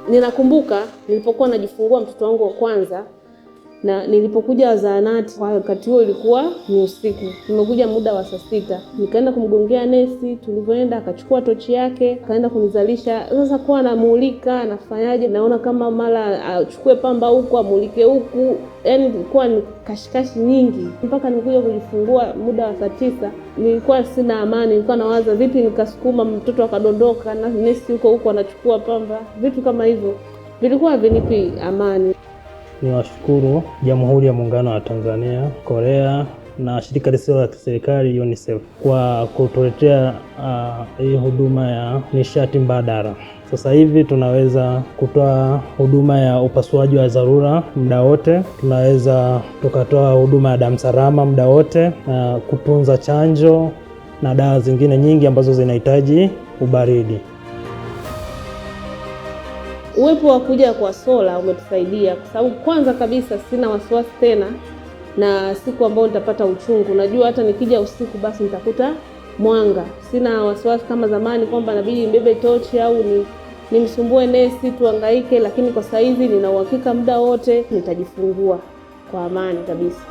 Ninakumbuka nilipokuwa najifungua mtoto wangu wa kwanza na nilipokuja zahanati, kwa wakati huo ilikuwa ni usiku. Nimekuja muda wa saa 6. Nikaenda kumgongea nesi, tulivyoenda akachukua tochi yake, akaenda kunizalisha. Sasa kwa anamuulika, anafanyaje, naona kama mara achukue pamba huku, amulike huku. Yaani ilikuwa ni kashikashi nyingi. Mpaka nikuja kujifungua muda wa saa 9, nilikuwa sina amani. Nilikuwa nawaza vipi nikasukuma mtoto akadondoka na nesi huko anachukua pamba. Vitu kama hivyo vilikuwa havinipi amani. Niwashukuru Jamhuri ya Muungano wa Tanzania, Korea na shirika lisilo la kiserikali UNICEF kwa kutuletea hii huduma ya nishati mbadala. Sasa hivi tunaweza kutoa huduma ya upasuaji wa dharura muda wote, tunaweza tukatoa huduma ya damu salama muda wote, kutunza chanjo na dawa zingine nyingi ambazo zinahitaji ubaridi. Uwepo wa kuja kwa sola umetusaidia kwa sababu kwanza kabisa sina wasiwasi tena na siku ambayo nitapata uchungu. Najua hata nikija usiku basi nitakuta mwanga. Sina wasiwasi kama zamani kwamba inabidi nibebe tochi au nimsumbue nesi tuhangaike, lakini kwa sasa hivi nina uhakika muda wote nitajifungua kwa amani kabisa.